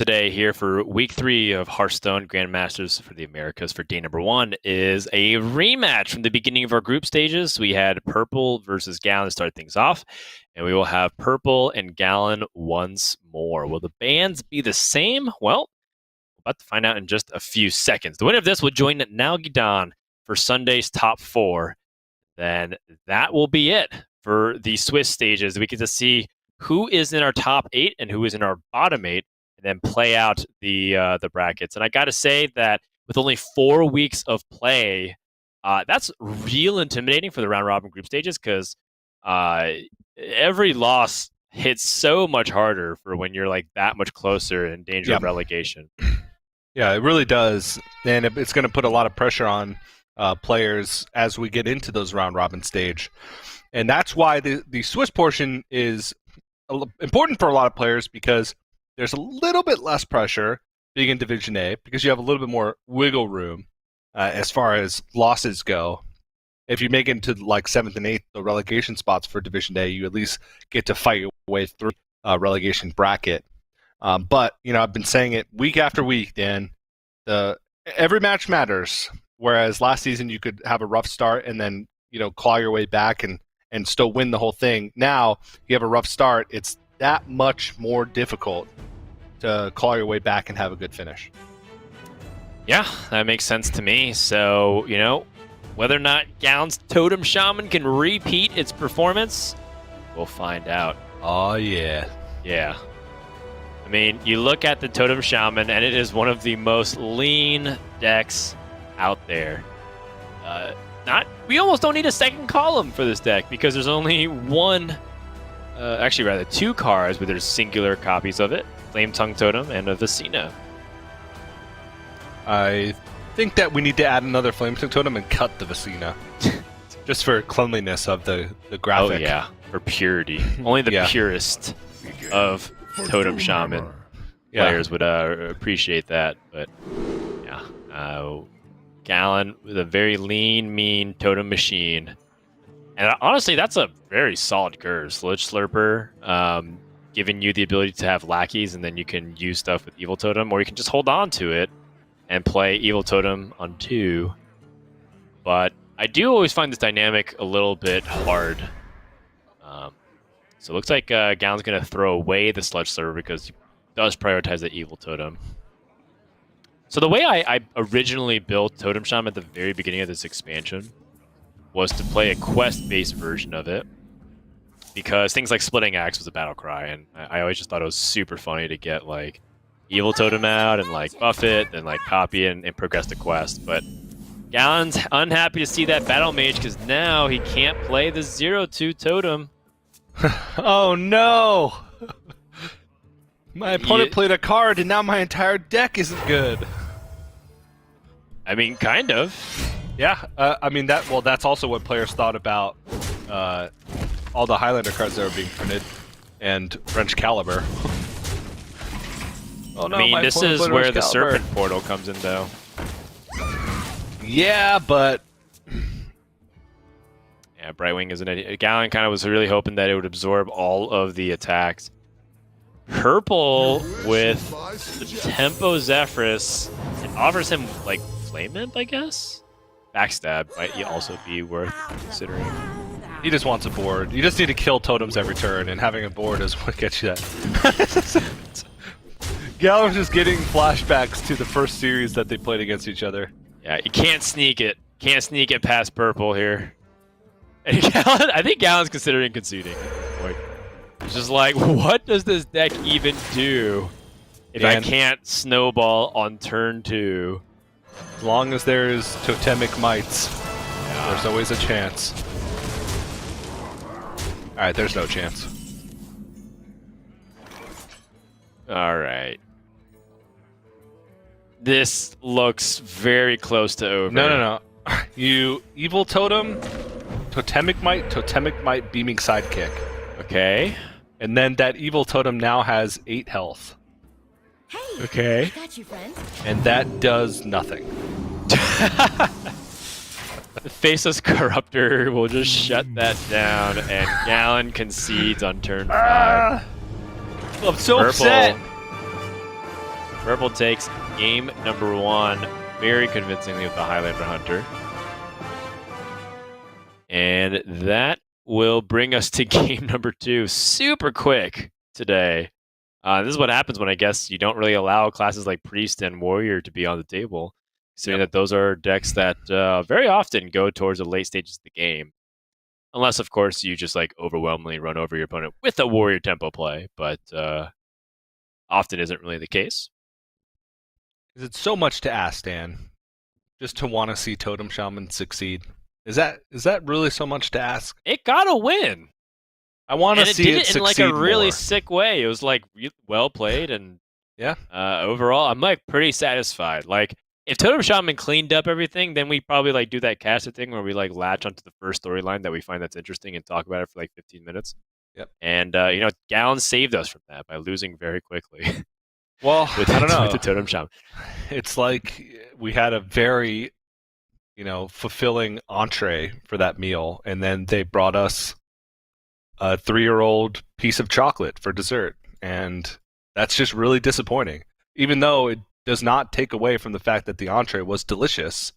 Today here for week 3 of Hearthstone Grandmasters for the Americas for day number 1 is a rematch from the beginning of our group stages. We had Purple versus Gallon to start things off, and we will have Purple and Gallon once more. Will the bands be the same? Well, we're about to find out in just a few seconds. The winner of this will join Nalgidan for Sunday's top 4. Then that will be it for the Swiss stages. We get to see who is in our top 8 and who is in our bottom 8. And then play out the brackets. And I got to say that with only 4 weeks of play, that's real intimidating for the round robin group stages because every loss hits so much harder for when you're like that much closer in danger of relegation. Yeah, it really does, and it's going to put a lot of pressure on players as we get into those round robin stage, and that's why the Swiss portion is important for a lot of players because there's a little bit less pressure being in Division A because you have a little bit more wiggle room as far as losses go. If you make it into like 7th and 8th, the relegation spots for Division A, you at least get to fight your way through relegation bracket. But, you know, I've been saying it week after week, Dan. Every match matters, whereas last season you could have a rough start and then, you know, claw your way back and still win the whole thing. Now, you have a rough start, it's that much more difficult to claw your way back and have a good finish. Yeah, that makes sense to me. So, you know, whether or not Gallon's Totem Shaman can repeat its performance, we'll find out. Oh, yeah. Yeah. I mean, you look at the Totem Shaman, and it is one of the most lean decks out there. We almost don't need a second column for this deck because there's only two cards, but there's singular copies of it. Flame Tongue Totem and a Vicina. I think that we need to add another Flame Tongue Totem and cut the Vicina. Just for cleanliness of the graphic. Oh yeah, for purity. Only the purest of Totem Shaman players would appreciate that. But yeah, Gallon with a very lean, mean Totem Machine. And honestly, that's a very solid curve. Sludge Slurper, giving you the ability to have lackeys, and then you can use stuff with Evil Totem, or you can just hold on to it and play Evil Totem on 2. But I do always find this dynamic a little bit hard. So it looks like Gallon's going to throw away the Sludge Slurper because he does prioritize the Evil Totem. So the way I originally built Totem Shaman at the very beginning of this expansion was to play a quest-based version of it, because things like Splitting Axe was a battle cry, and I always just thought it was super funny to get like Evil Totem out and like buff it and like copy it and progress the quest. But Gallon's unhappy to see that Battle Mage because now he can't play the 0/2 Totem. Oh no! My opponent played a card and now my entire deck isn't good. I mean, kind of. Yeah, I mean that's also what players thought about all the Highlander cards that were being printed and French Caliber. Oh no! I mean, this is where the Serpent Portal comes in, though. Yeah, but yeah, Brightwing is an idiot. Gallon kind of was really hoping that it would absorb all of the attacks. Purple with the Tempo Zephrys, it offers him like Flame Imp, I guess. Backstab might also be worth considering. He just wants a board. You just need to kill totems every turn, and having a board is what gets you that. Gallon's just getting flashbacks to the first series that they played against each other. Yeah, you can't sneak it. Can't sneak it past Purple here. And Gallon, I think Gallon's considering conceding at this point. He's just like, what does this deck even do if I can't snowball on turn 2? As long as there's Totemic Mites, there's always a chance. Alright, there's no chance. Alright. This looks very close to over. No. You Evil Totem, Totemic Might, Beaming Sidekick. Okay. And then that Evil Totem now has 8 health. Hey, okay. I got you, friend. And that does nothing. Faceless Corruptor will just shut that down, and Gallon concedes on turn 5. I'm so upset. Purple takes game number 1 very convincingly with the Highlander Hunter. And that will bring us to game number 2 super quick today. This is what happens when I guess you don't really allow classes like Priest and Warrior to be on the table, considering that those are decks that very often go towards the late stages of the game. Unless, of course, you just like overwhelmingly run over your opponent with a Warrior tempo play, but often isn't really the case. It's so much to ask, Dan, just to want to see Totem Shaman succeed. Is that really so much to ask? It got a win. I want to see it succeed in like a really more. sick way. It was like well played, and yeah. Overall, I'm like pretty satisfied. Like if Totem Shaman cleaned up everything, then we probably like do that caster thing where we like latch onto the first storyline that we find that's interesting and talk about it for like 15 minutes. Yep. And Gallon saved us from that by losing very quickly. Well, I don't know. With the Totem Shaman, it's like we had a very fulfilling entree for that meal, and then they brought us a 3-year-old piece of chocolate for dessert, and that's just really disappointing. Even though it does not take away from the fact that the entree was delicious,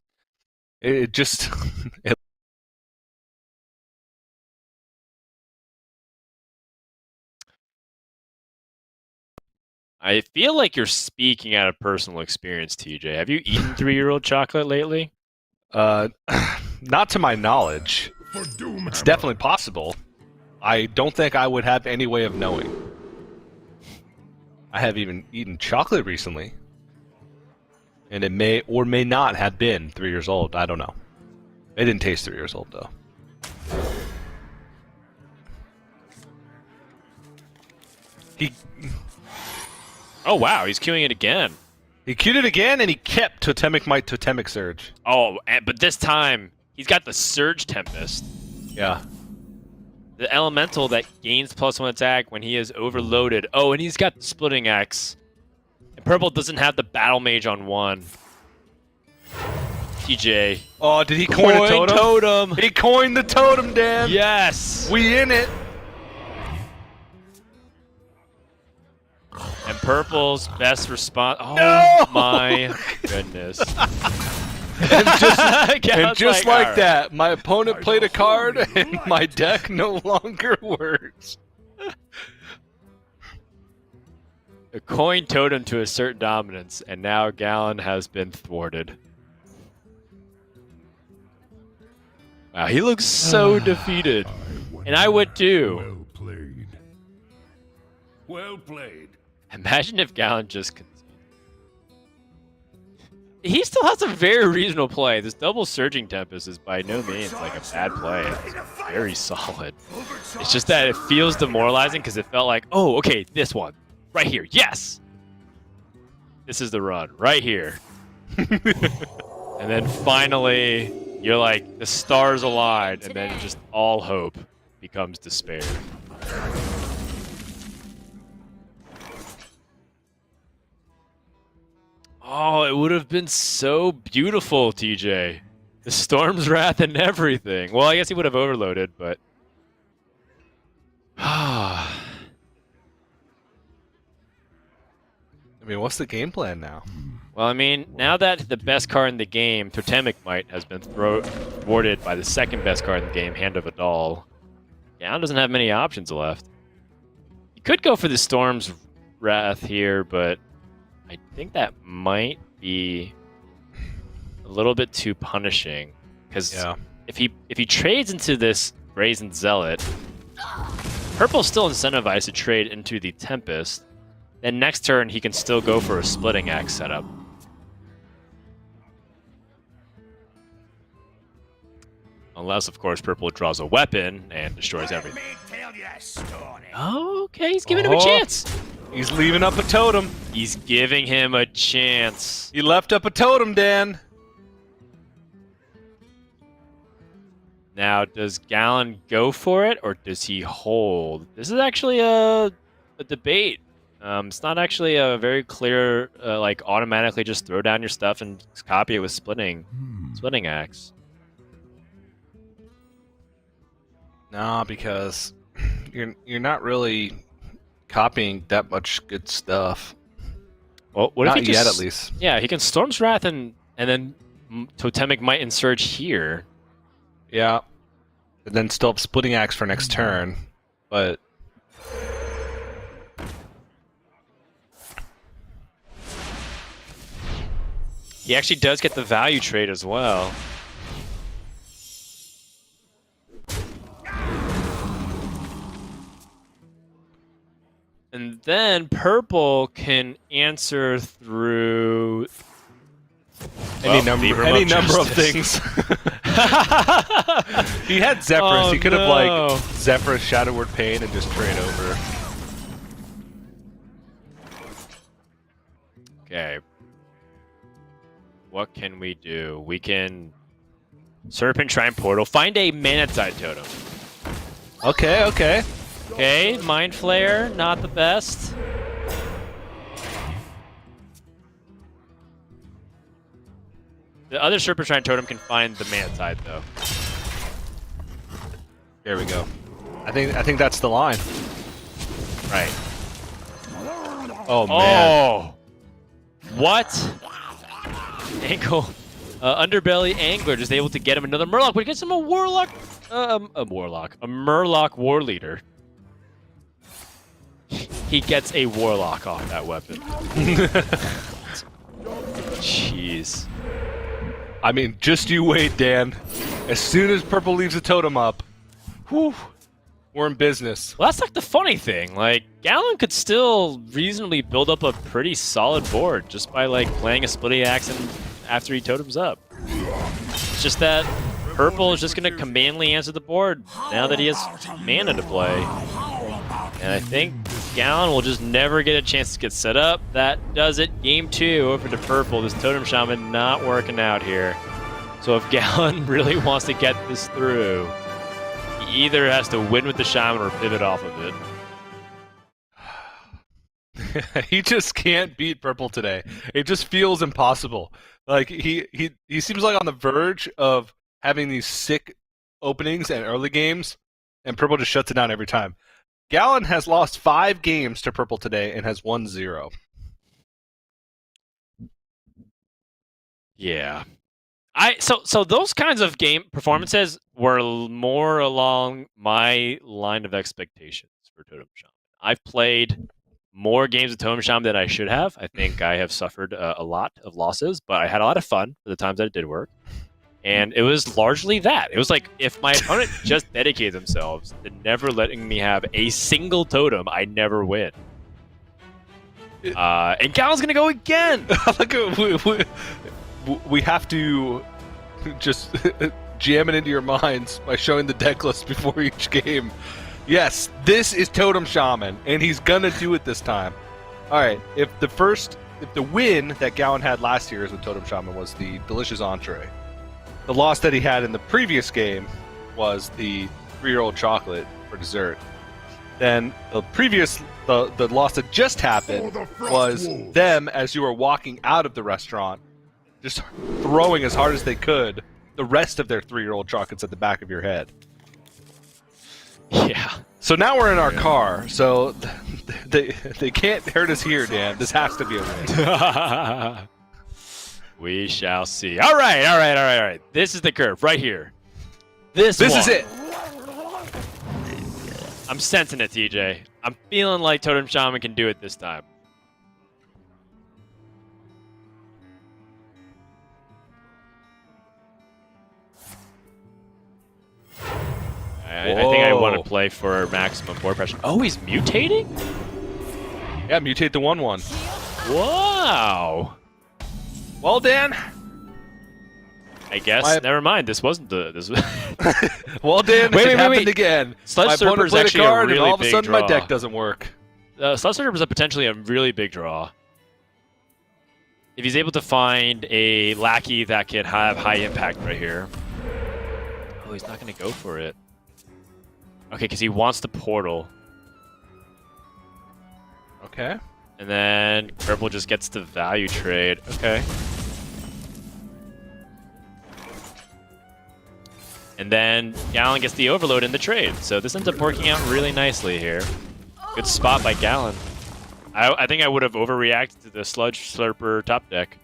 it just I feel like you're speaking out of personal experience, TJ. Have you eaten 3-year-old chocolate lately? Not to my knowledge. It's definitely possible. I don't think I would have any way of knowing. I have even eaten chocolate recently, and it may or may not have been 3 years old. I don't know. It didn't taste 3 years old, though. Oh, wow, he's queuing it again. He queued it again, and he kept Totemic Might, Totemic Surge. Oh, but this time, he's got the Surge Tempest. Yeah. The elemental that gains +1 attack when he is overloaded. Oh, and he's got the Splitting Axe. And Purple doesn't have the Battle Mage on 1. TJ. Oh, did he coin a totem? Totem? He coined the totem, Dan! Yes! We in it! And Purple's best response. Oh no! My goodness. and just like that, my opponent played a card and my deck no longer works. A coin totem to assert dominance, and now Gallon has been thwarted. Wow, he looks so defeated. And I would too. Well played. Well played. Imagine if Gallon just conceded. He still has a very reasonable play. This double Surging Tempest is by no means like a bad play. It's very solid. It's just that it feels demoralizing because it felt like, oh, okay, this one. Right here. Yes! This is the run. Right here. And then finally, you're like, the stars aligned, and then just all hope becomes despair. Oh, it would have been so beautiful, TJ. The Storm's Wrath and everything. Well, I guess he would have overloaded, but... I mean, what's the game plan now? Well, I mean, now that the best card in the game, Totemic Might, has been thwarted by the second best card in the game, Hand of Adal, Gallon doesn't have many options left. You could go for the Storm's Wrath here, but I think that might be a little bit too punishing. Because if he trades into this Brazen Zealot, Purple's still incentivized to trade into the Tempest. Then next turn, he can still go for a Splitting Axe setup. Unless, of course, Purple draws a weapon and destroys everything. Oh, okay, he's giving him a chance. He's leaving up a totem. He's giving him a chance. He left up a totem, Dan. Now, does Gallon go for it, or does he hold? This is actually a debate. It's not actually a very clear, like, automatically just throw down your stuff and copy it with Splitting Axe. No, because you're not really copying that much good stuff. Well, what if Not he just, yet, at least. Yeah, he can Storm's Wrath and then Totemic Might and Surge here. Yeah. And then still have Splitting Axe for next turn. But he actually does get the value trade as well. And then purple can answer through any number of things. He had Zephyrus. He could have like Zephyrus Shadow Word Pain and just trade over. Okay. What can we do? We can Serpent Shrine Portal. Find a Mana-Tide Totem. Okay, okay. Okay, Mind Flare, not the best. The other Serpent Shrine Totem can find the Mana-Tide, though. There we go. I think that's the line. Right. Oh man. Oh! What? Ankle. Underbelly Angler just able to get him another Murloc, but he gets him a Warlock. A Murloc War Leader. He gets a Warlock off that weapon. Jeez. I mean, just you wait, Dan. As soon as purple leaves the totem up, whew, we're in business. Well, that's like the funny thing. Like, Gallon could still reasonably build up a pretty solid board just by like playing a Splitting Axe and after he totems up. It's just that purple is just going to commandly answer the board now that he has mana to play. And I think Gallon will just never get a chance to get set up. That does it. Game 2 over to purple. This Totem Shaman not working out here. So if Gallon really wants to get this through, he either has to win with the Shaman or pivot off of it. He just can't beat purple today. It just feels impossible. Like he seems like on the verge of having these sick openings and early games, and purple just shuts it down every time. Gallon has lost 5 games to purple today and has won 0. Yeah. So those kinds of game performances were more along my line of expectations for Totem Shaman. I've played more games of Totem Shaman than I should have. I think I have suffered a lot of losses, but I had a lot of fun for the times that it did work. And it was largely that. It was like, if my opponent just dedicated themselves to never letting me have a single totem, I never win. And Gal's gonna go again! We have to just jam it into your minds by showing the deck list before each game. Yes, this is Totem Shaman, and he's gonna do it this time. Alright, if the win that Gallon had last year with Totem Shaman was the delicious entree, the loss that he had in the previous game was the 3-year-old chocolate for dessert. Then the loss that just happened was them, as you were walking out of the restaurant, just throwing as hard as they could the rest of their 3-year-old chocolates at the back of your head. Yeah. So now we're in our car, so they can't hurt us here, Dan. This has to be a win. We shall see. All right. This is the curve right here. This is it. I'm sensing it, TJ. I'm feeling like Totem Shaman can do it this time. I think I want to play for maximum board pressure. Oh, he's mutating? Yeah, mutate the 1/1. Wow. Well, Dan. I guess. Never mind. This wasn't the. This. Well, Dan, it happened again. Sludge Surfer is actually card, a really and all of a sudden draw. my deck doesn't work. Sludge Surfer is potentially a really big draw. If he's able to find a lackey that can have high impact right here. Oh, he's not going to go for it. Okay, because he wants the portal. Okay. And then purple just gets the value trade. Okay. And then Gallon gets the overload in the trade. So this ends up working out really nicely here. Good spot by Gallon. I think I would have overreacted to the Sludge Slurper top deck.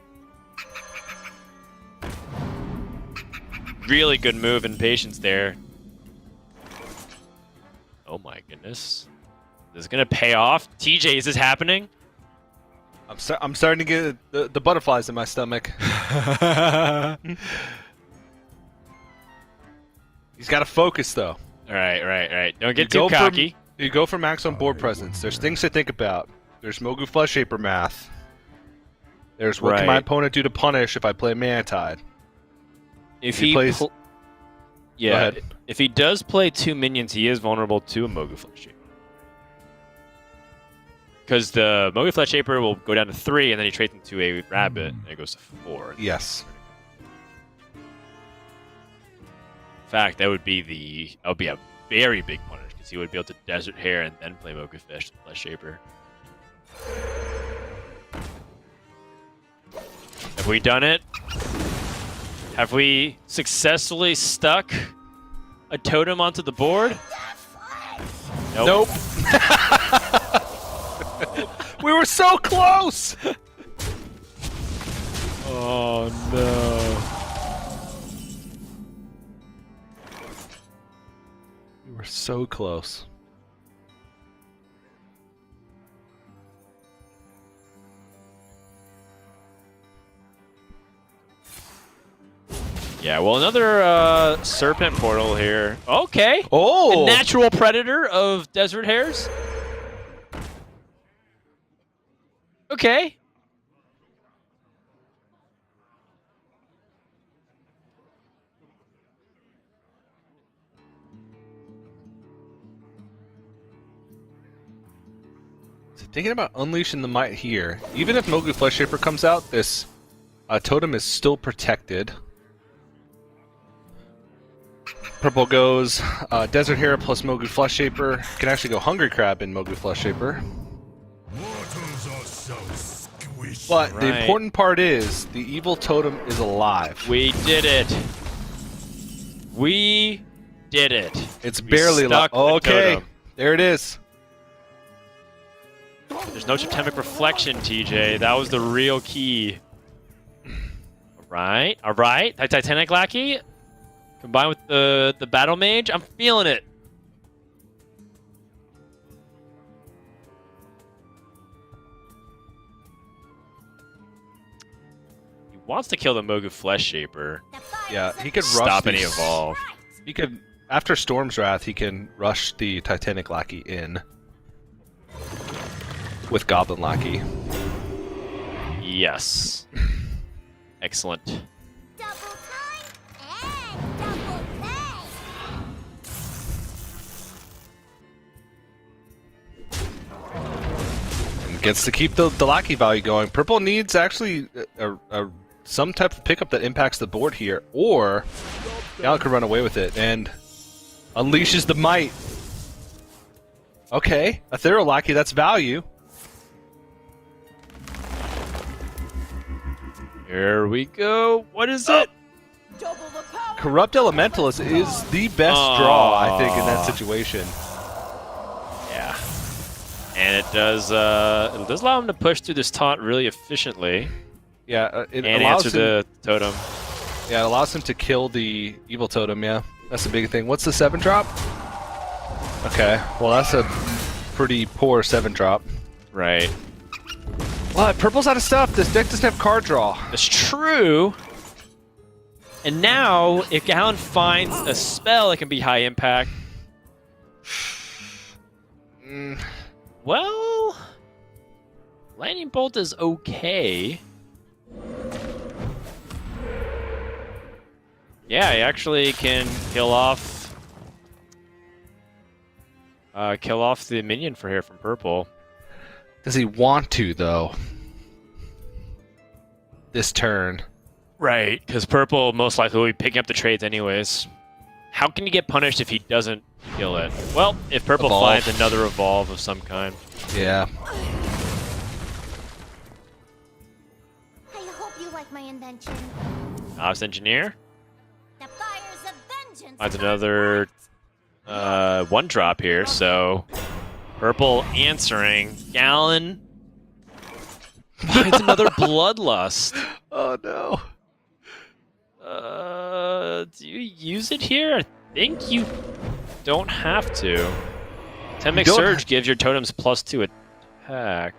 Really good move and patience there. Oh my goodness. This is going to pay off. TJ, is this happening? I'm starting to get the butterflies in my stomach. He's got to focus, though. All right. Don't get too cocky. You go for max on board presence. There's things to think about. There's Mogu Flesh Shaper math. There's what can my opponent do to punish if I play Manatide. If he plays... Yeah, if he does play 2 minions, he is vulnerable to a Mogu Flesh Shaper. Because the Mogu Flesh Shaper will go down to 3, and then he trades into a rabbit, and it goes to 4. Yes. In fact, that would be a very big punish, because he would be able to Desert Hare and then play Mogu Flesh Shaper. Have we done it? Have we successfully stuck a totem onto the board? Nope. We were so close! Oh no. We were so close. Yeah, well, another serpent portal here. Okay. Oh! A natural predator of desert hares. Okay. So thinking about unleashing the might here, even if Mogu Flesh Shaper comes out, this totem is still protected. Purple goes Desert Hare plus Mogu Flesh Shaper. Can actually go Hungry Crab in Mogu Flesh Shaper. But the important part is the evil totem is alive. We did it. We did it. It's barely alive. Okay, there it is. There's no totemic reflection, TJ. That was the real key. All right. The Titanic Lackey combined with the Battle Mage. I'm feeling it. He wants to kill the Mogu Flesh Shaper. Yeah, he could stop any evolve. He could, after Storm's Wrath, he can rush the Titanic Lackey in with Goblin Lackey. Yes. Excellent. Double time and double pay. And gets to keep the Lackey value going. Purple needs actually some type of pickup that impacts the board here, or Gallon could run away with it and unleashes the might. Okay, a Thero Lackey, that's value. Here we go. What is it? Corrupt Elementalist is the best draw, I think, in that situation. Yeah. And it does allow him to push through this taunt really efficiently. Yeah, it and allows answer the totem. Yeah, it allows him to kill the evil totem, yeah. That's the big thing. What's the 7-drop? Okay, well that's a pretty poor 7-drop. Right. What? Purple's out of stuff. This deck doesn't have card draw. That's true. And now, if Gallon finds a spell that can be high impact... Well... Lightning Bolt is okay. Yeah, he actually can kill off the minion for here from purple. Does he want to, though? This turn. Right, because purple most likely will be picking up the trades anyways. How can he get punished if he doesn't kill it? Well, if purple finds another evolve of some kind. Yeah. I hope you like my invention. Ops Engineer. The fires of vengeance. Finds another 1-drop here, so purple answering. Gallon Finds another Bloodlust. Oh no. Do you use it here? I think you don't have to. Temic Surge gives your totems +2 attack.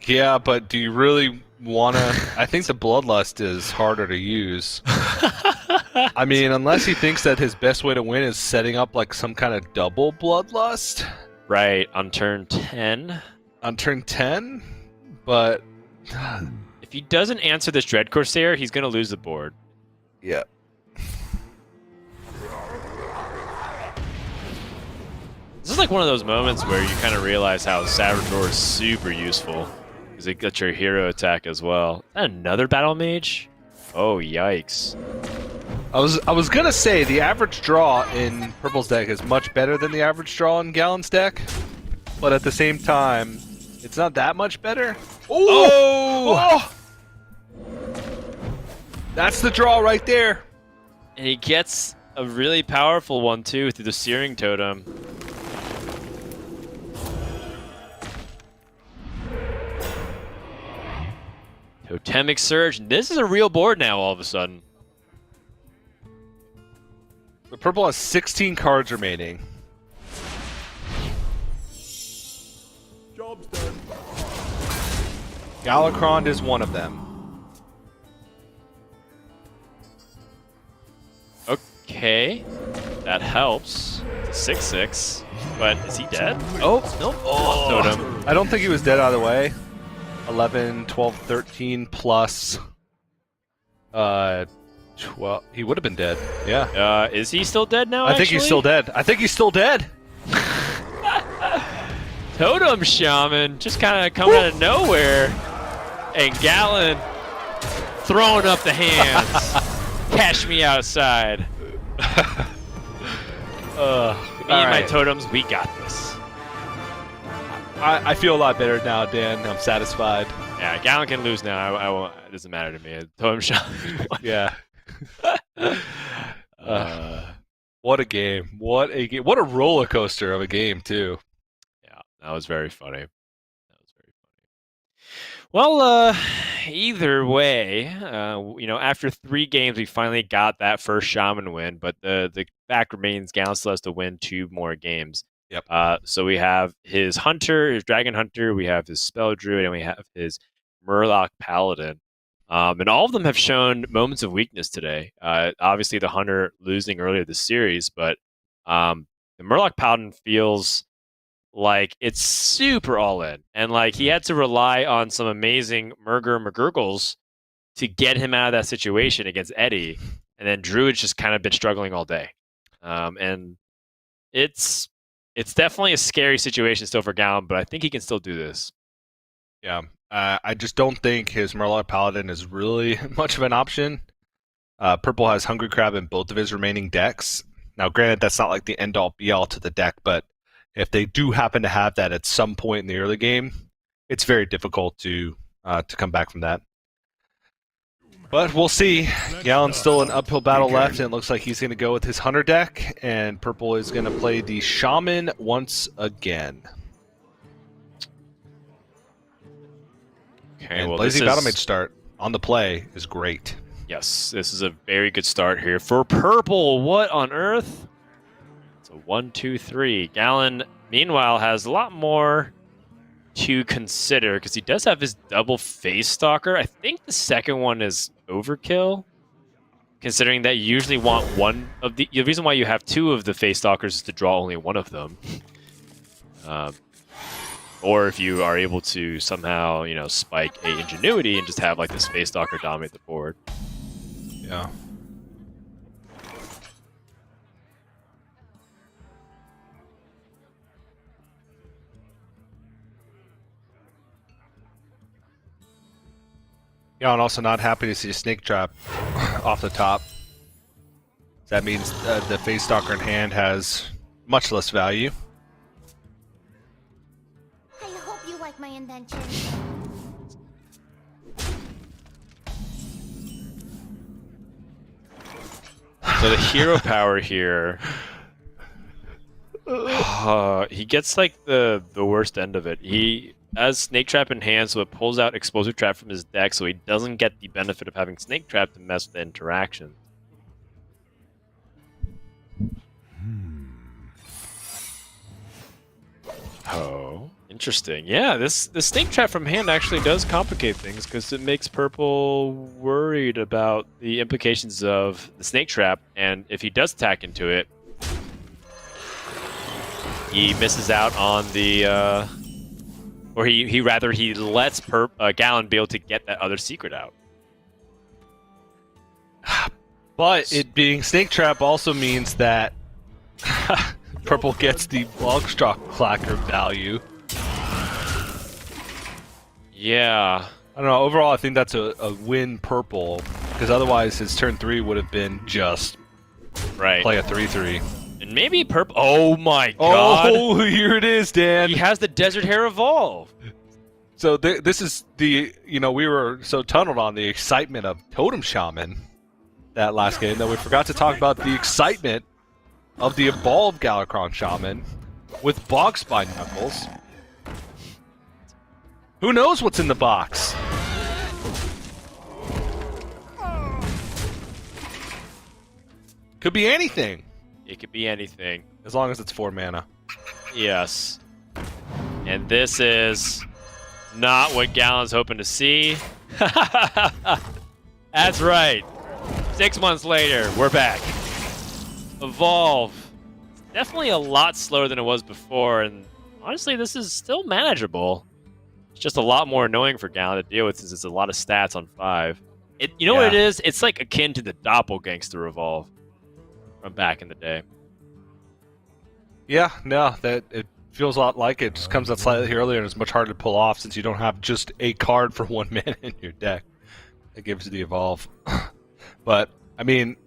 Yeah, but do you really want to... I think the Bloodlust is harder to use. I mean, unless he thinks that his best way to win is setting up like some kind of double Bloodlust. Right, on turn 10. On turn 10? But... if he doesn't answer this Dread Corsair, he's going to lose the board. Yeah. This is like one of those moments where you kind of realize how Savage is super useful. Because it gets your hero attack as well. Is that another Battle Mage? Oh, yikes. I was gonna say the average draw in Purple's deck is much better than the average draw in Gallon's deck, but at the same time, it's not that much better. Oh! That's the draw right there. And he gets a really powerful one too through the Searing Totem. Totemic Surge. This is a real board now all of a sudden. The Purple has 16 cards remaining. Job's done. Galakron is one of them. Okay, that helps. It's a 6/6, but is he dead? Oh, nope. Oh, totem. I don't think he was dead either way. 11, 12, 13 plus 12. He would have been dead. Yeah. Is he still dead now? I think he's still dead. I think he's still dead. Totem Shaman just kind of coming out of nowhere, and Gallon throwing up the hands. Cash me outside. Me and my totems, we got this. I feel a lot better now, Dan. I'm satisfied. Yeah, Gallon can lose now. I won't. It doesn't matter to me. Totem Shaman. Yeah. What a game. What a game. What a roller coaster of a game, too. Yeah, that was very funny. That was very funny. Well, either way, after 3 games, we finally got that first Shaman win, but the fact remains Gallon still has to win 2 more games. Yep. So we have his Hunter, his Dragon Hunter, we have his Spell Druid, and we have his Murloc Paladin. And all of them have shown moments of weakness today. Obviously, the Hunter losing earlier this series, but the Murloc Paladin feels like it's super all in. And like he had to rely on some amazing McGurgles to get him out of that situation against Eddie. And then Druid's just kind of been struggling all day. And it's definitely a scary situation still for Gallon, but I think he can still do this. Yeah. I just don't think his Murloc Paladin is really much of an option. Purple has Hungry Crab in both of his remaining decks. Now, granted, that's not like the end-all be-all to the deck, but if they do happen to have that at some point in the early game, it's very difficult to come back from that. But we'll see. Gallon's still an uphill battle left, and it looks like he's going to go with his Hunter deck, and Purple is going to play the Shaman once again. Okay, And well, Blazing Battle Mage start on the play is great. Yes, this is a very good start here for Purple. What on earth? It's a 1, 2, 3. Gallon, meanwhile, has a lot more to consider because he does have his double Face Stalker. I think the second one is overkill, considering that you usually want one of the reason why you have 2 of the Face Stalkers is to draw only one of them. Or if you are able to somehow, spike a Ingenuity and just have like this Face Stalker dominate the board. Yeah. Yeah, and also not happy to see a Snake Trap off the top. That means the Face Stalker in hand has much less value. I hope you like my invention. So the hero power here, he gets like the worst end of it. He has Snake Trap in hand, so it pulls out Explosive Trap from his deck, so he doesn't get the benefit of having Snake Trap to mess with the interaction. Oh, interesting. Yeah, the Snake Trap from hand actually does complicate things because it makes Purple worried about the implications of the Snake Trap, and if he does attack into it, he misses out on the, or he lets Gallon be able to get that other secret out. But it being Snake Trap also means that Purple gets the Logstruck Clacker value. Yeah. I don't know, overall I think that's a win Purple, because otherwise his turn 3 would have been just Right. play a 3-3. And maybe Purple... Oh my god! Oh, here it is, Dan! He has the Desert Hair Evolve! So this is the, we were so tunneled on the excitement of Totem Shaman that last game that we forgot to talk about the excitement of the evolved Galakron Shaman with Bog Spine Knuckles. Who knows what's in the box? Could be anything. It could be anything. As long as it's 4 mana. Yes. And this is not what Gallon's hoping to see. That's right. 6 months later, we're back. Evolve. It's definitely a lot slower than it was before, and honestly, this is still manageable. It's just a lot more annoying for Gallon to deal with since it's a lot of stats on 5. You know what it is? It's like akin to the Doppelgangster Evolve from back in the day. Yeah, no, that it feels a lot like it. Just comes out slightly earlier and it's much harder to pull off since you don't have just a card for 1 mana in your deck. It gives you the evolve. But I mean,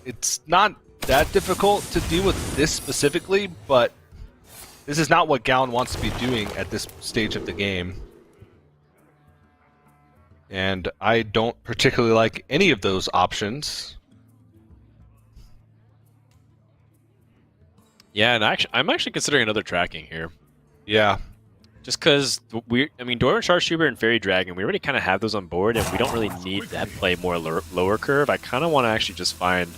it's not that difficult to deal with this specifically, but this is not what Gallon wants to be doing at this stage of the game. And I don't particularly like any of those options. Yeah, and I'm actually considering another tracking here. Yeah. Just because Dormant Sharpshooter and Fairy Dragon, we already kind of have those on board, and we don't really need to play more lower curve. I kind of want to actually just find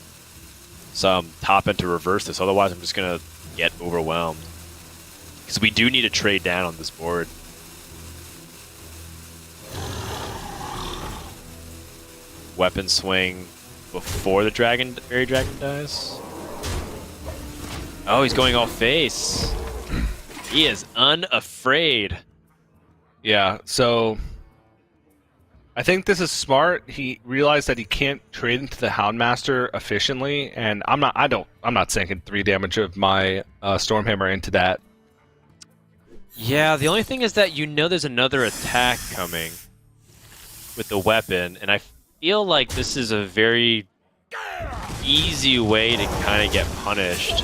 some top end to reverse this. Otherwise, I'm just going to get overwhelmed. Because we do need to trade down on this board. Weapon swing before the Fairy Dragon dies. Oh, he's going all face. He is unafraid. Yeah, so I think this is smart. He realized that he can't trade into the Houndmaster efficiently, and I'm not sinking 3 damage of my Stormhammer into that. Yeah, the only thing is that there's another attack coming with the weapon, and I feel like this is a very easy way to kind of get punished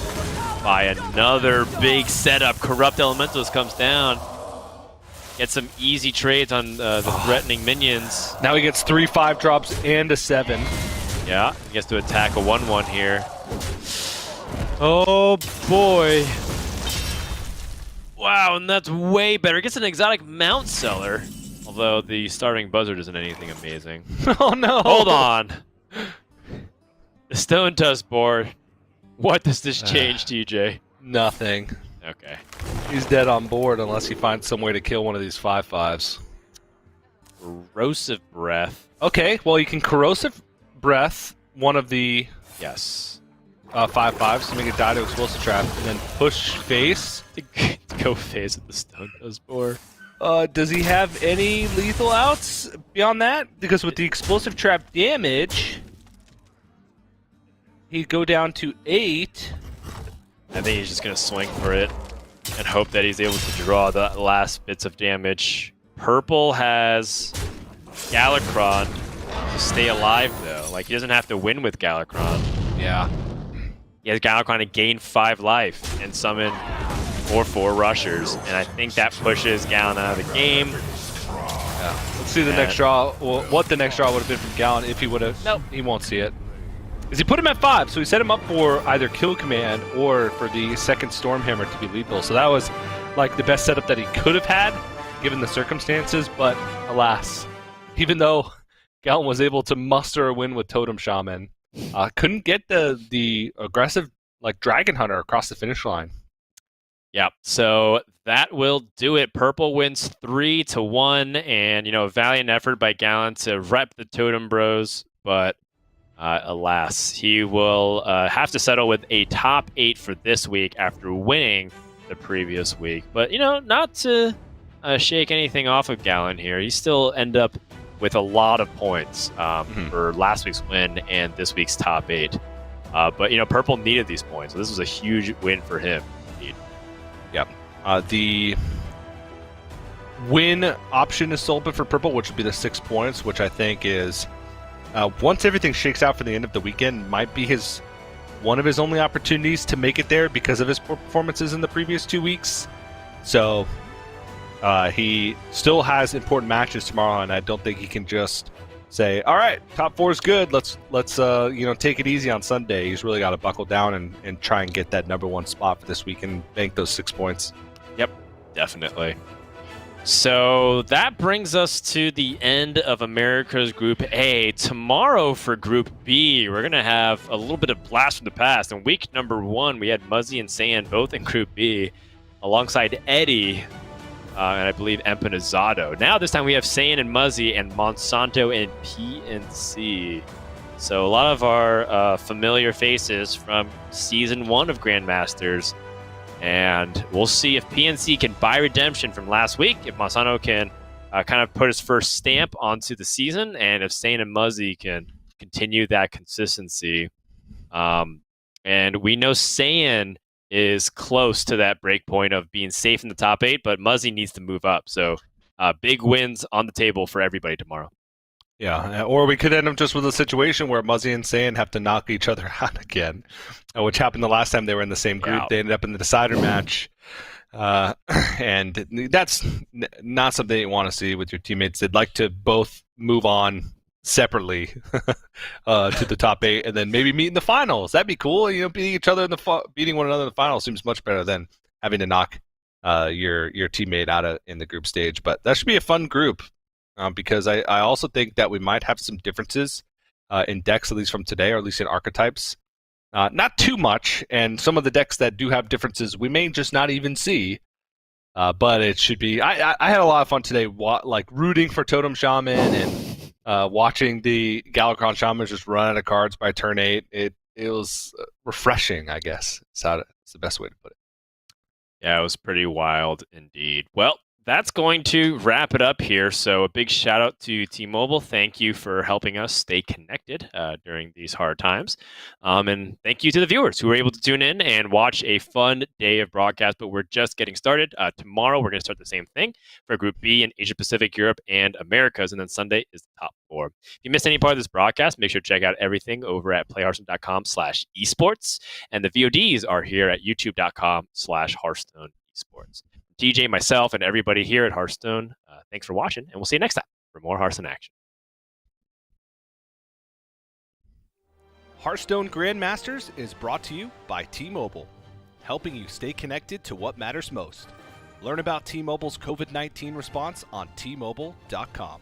by another big setup. Corrupt Elementals comes down. Get some easy trades on the threatening minions. Now he gets 3 5-drops and a 7. Yeah, he gets to attack a 1/1 here. Oh boy. Wow, and that's way better. It gets an exotic Mount Seller. Although the starting Buzzard isn't anything amazing. Oh no! Hold on. The Stone Tusk board. What does this change, TJ? Nothing. Okay. He's dead on board unless he finds some way to kill one of these 5/5s. Corrosive Breath. Okay, well you can Corrosive Breath one of the Yes. 5/5s to make it die to Explosive Trap, and then push face. To go face at the Stone Tusk board. Does he have any lethal outs beyond that? Because with the Explosive Trap damage, he'd go down to 8. I think he's just going to swing for it and hope that he's able to draw the last bits of damage. Purple has Galakron to stay alive, though. Like, he doesn't have to win with Galakron. Yeah. He has Galakron to gain 5 life and summon 4/4 rushers, and I think that pushes Gallon out of the game. Yeah. Let's see the next draw. Well, what the next draw would have been from Gallon if he would have. Nope, he won't see it. Because he put him at 5, so he set him up for either Kill Command or for the second Stormhammer to be lethal. So that was like the best setup that he could have had. given the circumstances, but alas, even though Galen was able to muster a win with Totem Shaman, couldn't get the aggressive Dragon Hunter across the finish line. Yeah, so that will do it. Purple wins 3-1, and a valiant effort by Galen to rep the Totem Bros, but alas, he will have to settle with a top 8 for this week after winning the previous week. But not to shake anything off of Galen here. He still end up with a lot of points for last week's win and this week's top 8. But Purple needed these points, so this was a huge win for him. Yep. The win option is still open for Purple, which would be the 6 points, which I think is, once everything shakes out for the end of the weekend, might be one of his only opportunities to make it there because of his performances in the previous 2 weeks. So he still has important matches tomorrow, and I don't think he can just say, all right, top 4 is good, let's take it easy on Sunday. He's really got to buckle down and try and get that number 1 spot for this week and bank those 6 points. Yep, definitely. So that brings us to the end of America's Group A. Tomorrow for Group B, we're going to have a little bit of blast from the past. In week number 1, we had Muzzy and Saiyan both in Group B, alongside Eddie, and I believe Empanizado. Now this time we have Saiyan and Muzzy and Monsanto and PNC. So a lot of our familiar faces from Season 1 of Grandmasters. And we'll see if PNC can buy redemption from last week, if Monsanto can kind of put his first stamp onto the season, and if Saiyan and Muzzy can continue that consistency. And we know Saiyan is close to that break point of being safe in the top 8, but Muzzy needs to move up. So big wins on the table for everybody tomorrow. Yeah, or we could end up just with a situation where Muzzy and Saiyan have to knock each other out again, which happened the last time they were in the same group. Yeah. They ended up in the decider match, and that's not something you want to see with your teammates. They'd like to both move on separately to the top 8, and then maybe meet in the finals. That'd be cool. Beating each other beating one another in the finals seems much better than having to knock your teammate out in the group stage. But that should be a fun group. Because I also think that we might have some differences in decks, at least from today, or at least in archetypes. Not too much, and some of the decks that do have differences we may just not even see. But it should be. I had a lot of fun today, rooting for Totem Shaman and watching the Galakron Shamans just run out of cards by turn 8. It was refreshing, I guess. It's the best way to put it. Yeah, it was pretty wild indeed. Well, that's going to wrap it up here. So a big shout out to T-Mobile. Thank you for helping us stay connected during these hard times. And thank you to the viewers who were able to tune in and watch a fun day of broadcast. But we're just getting started. Tomorrow, we're going to start the same thing for Group B in Asia Pacific, Europe, and Americas. And then Sunday is the top 4. If you missed any part of this broadcast, make sure to check out everything over at playhearthstone.com/esports. And the VODs are here at youtube.com/Hearthstone Esports. TJ, myself, and everybody here at Hearthstone, thanks for watching, and we'll see you next time for more Hearthstone action. Hearthstone Grandmasters is brought to you by T-Mobile, helping you stay connected to what matters most. Learn about T-Mobile's COVID-19 response on T-Mobile.com.